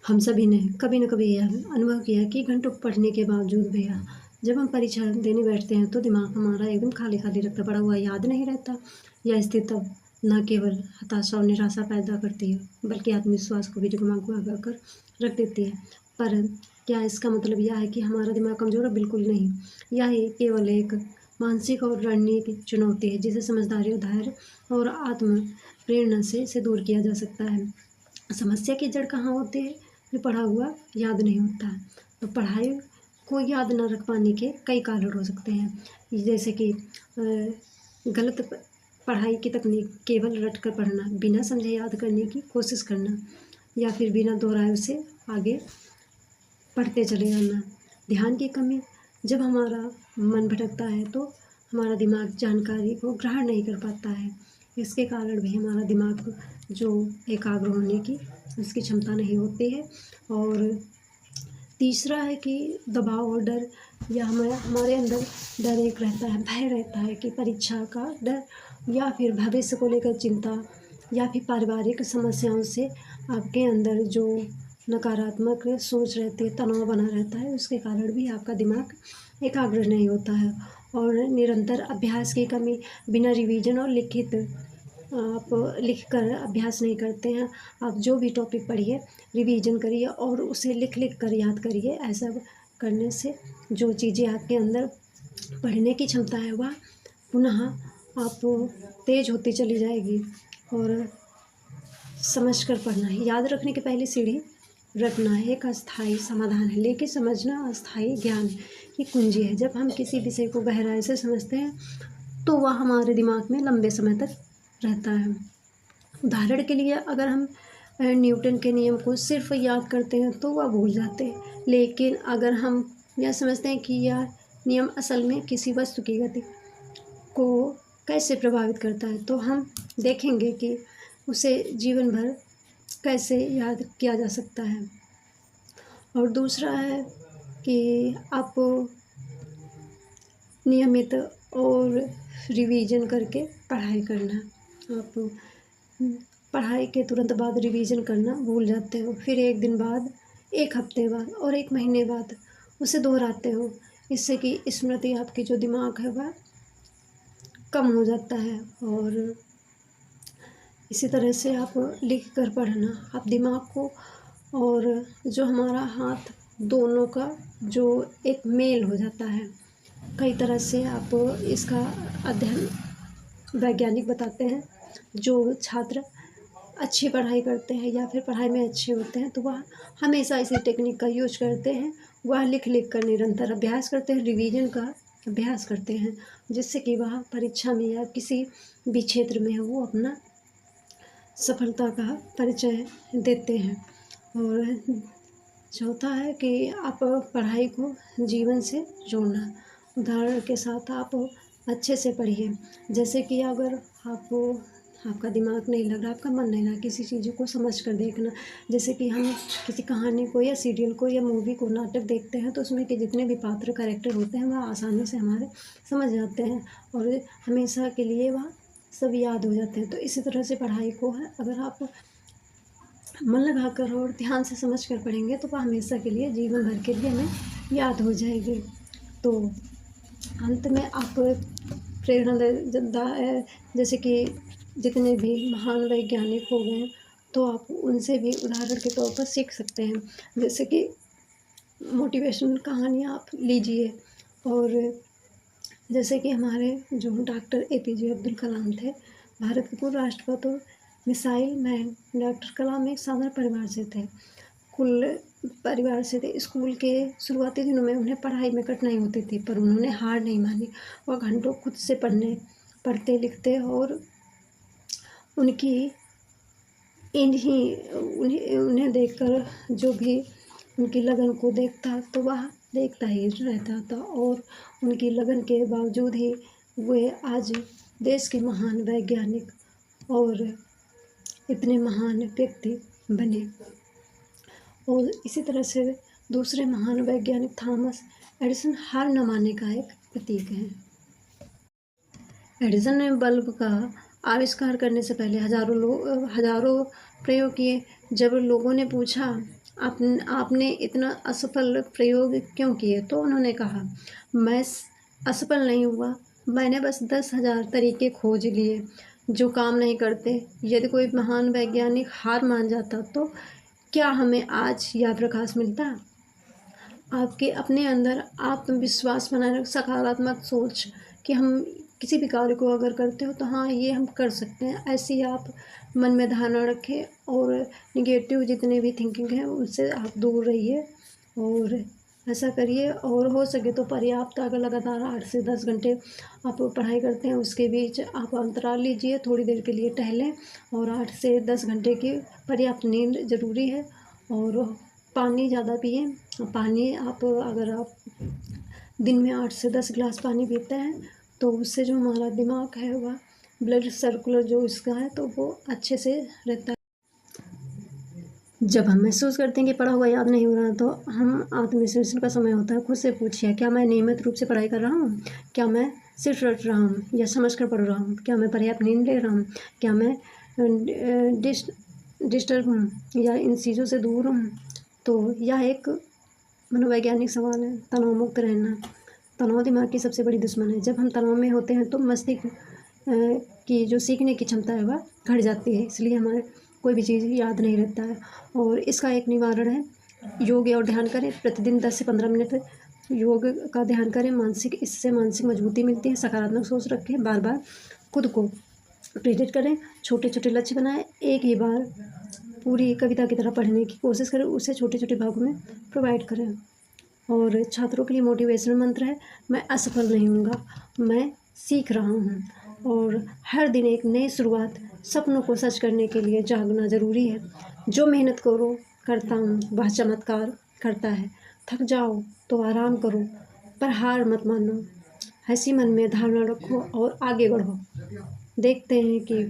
हम सभी ने कभी न कभी यह अनुभव किया कि घंटों पढ़ने के बावजूद भैया जब हम परीक्षा देने बैठते हैं तो दिमाग हमारा एकदम खाली-खाली लगता पड़ा हुआ याद नहीं रहता। यह स्थिति तब न केवल हताशा और निराशा पैदा करती है, बल्कि आत्मविश्वास को भी डगमगा कर रख देती है। पर क्या इसका मतलब यह है कि हमारा दिमाग कमज़ोर है? बिल्कुल नहीं। यह केवल एक मानसिक और रणनीतिक चुनौती है, जिसे समझदारी और धैर्य और आत्म प्रेरणा से इसे दूर किया जा सकता है। समस्या की जड़ कहाँ होती है? जो पढ़ा हुआ याद नहीं होता है। तो पढ़ाई को याद न रख पाने के कई कारण हो सकते हैं, जैसे कि गलत पढ़ाई की तकनीक, केवल रट कर पढ़ना, बिना समझे याद करने की कोशिश करना, या फिर बिना दोहराए उसे आगे पढ़ते चले जाना। ध्यान की कमी, जब हमारा मन भटकता है तो हमारा दिमाग जानकारी को ग्रहण नहीं कर पाता है। इसके कारण भी हमारा दिमाग जो एकाग्र होने की उसकी क्षमता नहीं होती है। और तीसरा है कि दबाव और डर, या हमारे अंदर डर एक रहता है, भय रहता है कि परीक्षा का डर, या फिर भविष्य को लेकर चिंता, या फिर पारिवारिक समस्याओं से आपके अंदर जो नकारात्मक सोच रहती है, तनाव बना रहता है, उसके कारण भी आपका दिमाग एकाग्र नहीं होता है। और निरंतर अभ्यास की कमी, बिना रिवीजन और लिखित आप लिख कर अभ्यास नहीं करते हैं। आप जो भी टॉपिक पढ़िए, रिवीजन करिए और उसे लिख कर याद करिए। ऐसा करने से जो चीज़ें आपके अंदर पढ़ने की क्षमता है वह पुनः आप तेज़ होती चली जाएगी। और समझ कर पढ़ना है। याद रखने की पहली सीढ़ी रटना एक अस्थायी समाधान है, लेकिन समझना अस्थायी ज्ञान की कुंजी है। जब हम किसी विषय को गहराई से समझते हैं तो वह हमारे दिमाग में लंबे समय तक रहता है। उदाहरण के लिए अगर हम न्यूटन के नियम को सिर्फ याद करते हैं तो वह भूल जाते हैं, लेकिन अगर हम यह समझते हैं कि यह नियम असल में किसी वस्तु की गति को कैसे प्रभावित करता है, तो हम देखेंगे कि उसे जीवन भर कैसे याद किया जा सकता है। और दूसरा है कि आप नियमित और रिवीजन करके पढ़ाई करना। आप पढ़ाई के तुरंत बाद रिवीजन करना भूल जाते हो, फिर एक दिन बाद, एक हफ्ते बाद और एक महीने बाद उसे दोहराते हो। इससे कि स्मृति, आपकी जो दिमाग है वह कम हो जाता है। और इसी तरह से आप लिख कर पढ़ना, आप दिमाग को और जो हमारा हाथ दोनों का जो एक मेल हो जाता है। कई तरह से आप इसका अध्ययन वैज्ञानिक बताते हैं, जो छात्र अच्छी पढ़ाई करते हैं या फिर पढ़ाई में अच्छे होते हैं तो वह हमेशा इसी टेक्निक का यूज करते हैं। वह लिख कर निरंतर अभ्यास करते हैं, रिवीजन का अभ्यास करते हैं, जिससे कि वह परीक्षा में या किसी भी क्षेत्र में वो अपना सफलता का परिचय देते हैं। और चौथा है कि आप पढ़ाई को जीवन से जोड़ना। उदाहरण के साथ आप अच्छे से पढ़िए। जैसे कि अगर आपका दिमाग नहीं लग रहा, आपका मन नहीं लगा, किसी चीज़ को समझ कर देखना। जैसे कि हम किसी कहानी को या सीरियल को या मूवी को, नाटक देखते हैं तो उसमें के जितने भी पात्र कैरेक्टर होते हैं वह आसानी से हमारे समझ जाते हैं और हमेशा के लिए वह सब याद हो जाते हैं। तो इसी तरह से पढ़ाई को है, अगर आप मन लगाकर और ध्यान से समझ कर पढ़ेंगे तो वह हमेशा के लिए, जीवन भर के लिए हमें याद हो जाएगी। तो अंत में आप प्रेरणादायक, जैसे कि जितने भी महान वैज्ञानिक हो गए तो आप उनसे भी उदाहरण के तौर पर सीख सकते हैं। जैसे कि मोटिवेशनल कहानियाँ आप लीजिए। और जैसे कि हमारे जो डॉक्टर APJ अब्दुल कलाम थे, भारत के पूर्व राष्ट्रपति और मिसाइल मैन डॉक्टर कलाम एक साधारण परिवार से थे। परिवार से थे। स्कूल के शुरुआती दिनों में उन्हें पढ़ाई में कठिनाई होती थी, पर उन्होंने हार नहीं मानी। वह घंटों खुद से पढ़ते लिखते और उनकी उन्हें देखकर जो भी उनकी लगन को देखता तो वह देखता ही रहता था। और उनकी लगन के बावजूद ही वे आज देश के महान वैज्ञानिक और इतने महान व्यक्ति बने। और इसी तरह से दूसरे महान वैज्ञानिक थॉमस एडिसन हार न मानने का एक प्रतीक है। एडिसन ने बल्ब का आविष्कार करने से पहले हजारों प्रयोग किए। जब लोगों ने पूछा आपने इतना असफल प्रयोग क्यों किए? तो उन्होंने कहा, मैं असफल नहीं हुआ, मैंने बस 10,000 तरीके खोज लिए जो काम नहीं करते। यदि कोई महान वैज्ञानिक हार मान जाता तो क्या हमें आज यह प्रकाश मिलता? आपके अपने अंदर आत्मविश्वास बनाए रख, सकारात्मक सोच कि हम किसी भी कार्य को अगर करते हो तो हाँ, ये हम कर सकते हैं, ऐसी आप मन में धारणा रखें और निगेटिव जितने भी थिंकिंग है उनसे आप दूर रहिए और ऐसा करिए। और हो सके तो पर्याप्त, अगर लगातार 8 से 10 घंटे आप पढ़ाई करते हैं उसके बीच आप अंतराल लीजिए, थोड़ी देर के लिए टहलें और 8 से 10 घंटे की पर्याप्त नींद ज़रूरी है। और पानी ज़्यादा पिएँ। पानी आप अगर आप दिन में 8 से 10 गिलास पानी पीते हैं तो उससे जो हमारा दिमाग है वह ब्लड सर्कुलर जो इसका है तो वो अच्छे से रहता है। जब हम महसूस करते हैं कि पढ़ा हुआ याद नहीं हो रहा तो हम आत्मविश्लेषण का समय होता है। खुद से पूछिए, क्या मैं नियमित रूप से पढ़ाई कर रहा हूँ? क्या मैं सिर्फ रट रहा हूँ या समझ कर पढ़ रहा हूँ? क्या मैं पर्याप्त नींद ले रहा हूँ? क्या मैं डिस्टर्ब हूँ या इन चीज़ों से दूर हूँ? तो यह एक मनोवैज्ञानिक सवाल है। तनाव मुक्त रहना। तनाव दिमाग की सबसे बड़ी दुश्मन है। जब हम तनाव में होते हैं तो मस्तिष्क की जो सीखने की क्षमता है वह घट जाती है, इसलिए हमारे कोई भी चीज़ याद नहीं रहता है। और इसका एक निवारण है, योग और ध्यान करें। प्रतिदिन 10 से 15 मिनट योग का ध्यान करें। इससे मानसिक मजबूती मिलती है। सकारात्मक सोच रखें। बार बार खुद को प्रेरित करें। छोटे छोटे लक्ष्य बनाएं। एक ही बार पूरी कविता की तरह पढ़ने की कोशिश करें, उसे छोटे छोटे भागों में प्रोवाइड करें। और छात्रों के लिए मोटिवेशनल मंत्र है, मैं असफल नहीं होऊंगा, मैं सीख रहा हूँ। और हर दिन एक नई शुरुआत। सपनों को सच करने के लिए जागना ज़रूरी है। जो मेहनत करता हूँ वह चमत्कार करता है। थक जाओ तो आराम करो, पर हार मत मानो। ऐसी मन में धारणा रखो और आगे बढ़ो। देखते हैं कि